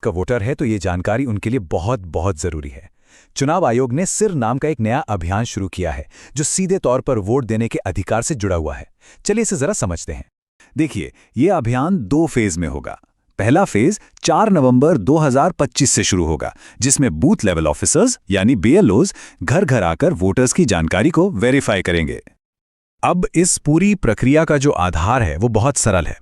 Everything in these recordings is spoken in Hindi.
का वोटर है तो ये जानकारी उनके लिए बहुत बहुत जरूरी है। चुनाव आयोग ने सिर नाम का एक नया अभियान शुरू किया है जो सीधे तौर पर वोट देने के अधिकार से जुड़ा हुआ है। चलिए इसे जरा समझते हैं। देखिए, ये अभियान 2 फेज में होगा। पहला फेज 4 नवंबर 2025 से शुरू होगा, जिसमें बूथ लेवल ऑफिसर्स यानी बीएलओज घर घर आकर वोटर्स की जानकारी को वेरीफाई करेंगे। अब इस पूरी प्रक्रिया का जो आधार है वो बहुत सरल है।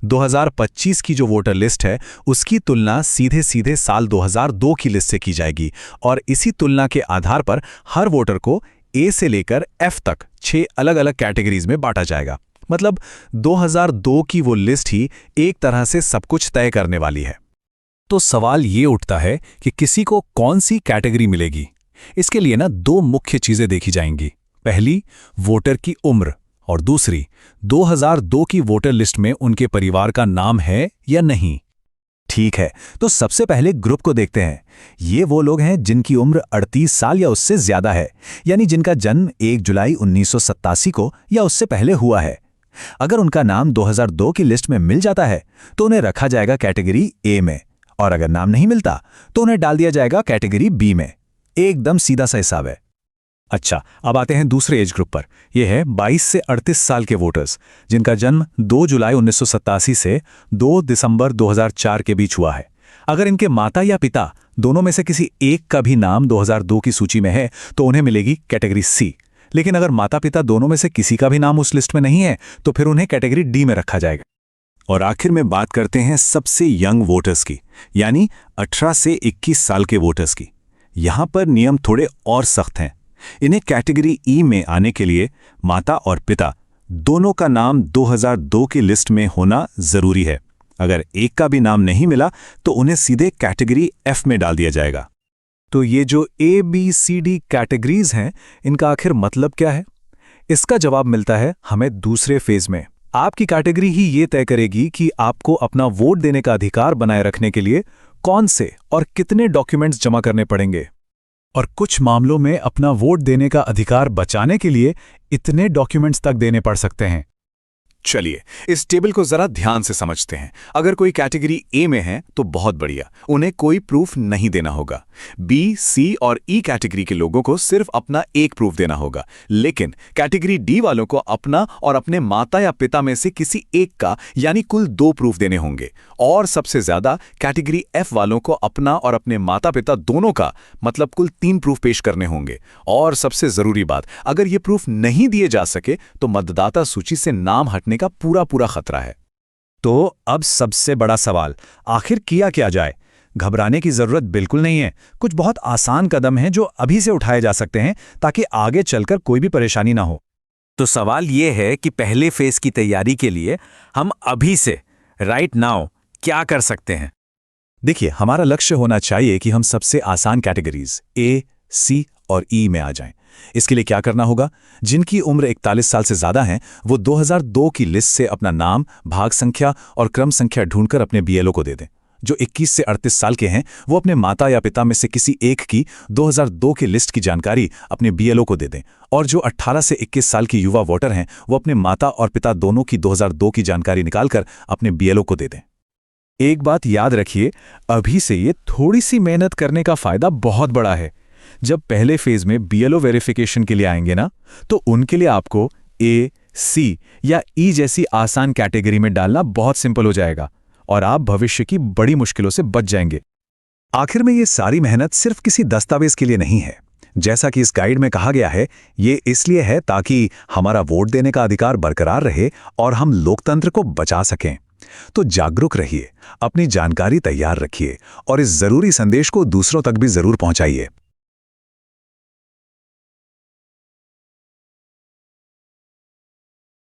2025 की जो वोटर लिस्ट है उसकी तुलना सीधे सीधे साल 2002 की लिस्ट से की जाएगी और इसी तुलना के आधार पर हर वोटर को ए से लेकर एफ तक 6 अलग अलग कैटेगरीज में बांटा जाएगा। मतलब 2002 की वो लिस्ट ही एक तरह से सब कुछ तय करने वाली है। तो सवाल ये उठता है कि किसी को कौन सी कैटेगरी मिलेगी। इसके लिए ना 2 मुख्य चीजें देखी जाएंगी। पहली, वोटर की उम्र, और दूसरी, 2002 की वोटर लिस्ट में उनके परिवार का नाम है या नहीं। ठीक है, तो सबसे पहले ग्रुप को देखते हैं। ये वो लोग हैं जिनकी उम्र 38 साल या उससे ज्यादा है, यानी जिनका जन्म 1 जुलाई 1987 को या उससे पहले हुआ है। अगर उनका नाम 2002 की लिस्ट में मिल जाता है तो उन्हें रखा जाएगा कैटेगरी ए में, और अगर नाम नहीं मिलता तो उन्हें डाल दिया जाएगा कैटेगरी बी में। एकदम सीधा सा हिसाब है। अच्छा, अब आते हैं दूसरे एज ग्रुप पर। यह है 22 से 38 साल के वोटर्स, जिनका जन्म 2 जुलाई 1987 से 2 दिसंबर 2004 के बीच हुआ है। अगर इनके माता या पिता दोनों में से किसी एक का भी नाम 2002 की सूची में है तो उन्हें मिलेगी कैटेगरी सी। लेकिन अगर माता पिता दोनों में से किसी का भी नाम उस लिस्ट में नहीं है तो फिर उन्हें कैटेगरी डी में रखा जाएगा। और आखिर में बात करते हैं सबसे यंग वोटर्स की, यानी 18 से 21 साल के वोटर्स की। यहां पर नियम थोड़े और सख्त हैं। इन्हें कैटेगरी ई में आने के लिए माता और पिता दोनों का नाम 2002 की लिस्ट में होना जरूरी है। अगर एक का भी नाम नहीं मिला तो उन्हें सीधे कैटेगरी एफ में डाल दिया जाएगा। तो ये जो A B C D categories हैं, इनका आखिर मतलब क्या है? इसका जवाब मिलता है हमें दूसरे फेज में। आपकी कैटेगरी ही ये तय करेगी कि आपको अपना वोट देने का अधिकार बनाए रखने के लिए कौन से और कितने डॉक्यूमेंट्स जमा करने पड़ेंगे, और कुछ मामलों में अपना वोट देने का अधिकार बचाने के लिए इतने डॉक्यूमेंट्स तक देने पड़ सकते हैं। चलिए इस टेबल को जरा ध्यान से समझते हैं। अगर कोई कैटेगरी ए में है तो बहुत बढ़िया, उन्हें कोई प्रूफ नहीं देना होगा। बी, सी और ई कैटेगरी के लोगों को सिर्फ अपना एक प्रूफ देना होगा। लेकिन कैटेगरी डी वालों को अपना और अपने माता या पिता में से किसी एक का यानी कुल 2 प्रूफ देने होंगे। और सबसे ज्यादा कैटेगरी एफ वालों को अपना और अपने माता पिता दोनों का मतलब कुल 3 प्रूफ पेश करने होंगे। और सबसे जरूरी बात, अगर ये प्रूफ नहीं दिए जा सके तो मतदाता सूची से नाम हटने का पूरा खतरा है। तो अब सबसे बड़ा सवाल, आखिर किया क्या जाए? घबराने की जरूरत बिल्कुल नहीं है। कुछ बहुत आसान कदम हैं जो अभी से उठाए जा सकते हैं ताकि आगे चलकर कोई भी परेशानी ना हो। तो सवाल यह है कि पहले फेज की तैयारी के लिए हम अभी से राइट नाउ क्या कर सकते हैं? देखिए, हमारा लक्ष्य होना चाहिए कि हम सबसे आसान कैटेगरीज ए, सी और ई में आ जाएं। इसके लिए क्या करना होगा? जिनकी उम्र 41 साल से ज्यादा है वो 2002 की लिस्ट से अपना नाम, भाग संख्या और क्रम संख्या ढूंढकर अपने बीएलओ को दे दें। जो 21 से 38 साल के हैं वो अपने माता या पिता में से किसी एक की 2002 की लिस्ट की जानकारी अपने बीएलओ को दे दें। और जो 18 से 21 साल की युवा वोटर हैं वो अपने माता और पिता दोनों की 2002 की जानकारी निकालकर अपने बीएलओ को दे दें। एक बात याद रखिए, अभी से ये थोड़ी सी मेहनत करने का फायदा बहुत बड़ा है। जब पहले फेज में बीएलओ वेरिफिकेशन के लिए आएंगे ना, तो उनके लिए आपको ए, सी या ई जैसी आसान कैटेगरी में डालना बहुत सिंपल हो जाएगा और आप भविष्य की बड़ी मुश्किलों से बच जाएंगे। आखिर में ये सारी मेहनत सिर्फ किसी दस्तावेज के लिए नहीं है। जैसा कि इस गाइड में कहा गया है, ये इसलिए है ताकि हमारा वोट देने का अधिकार बरकरार रहे और हम लोकतंत्र को बचा सकें। तो जागरूक रहिए, अपनी जानकारी तैयार रखिए और इस जरूरी संदेश को दूसरों तक भी जरूर पहुंचाइए।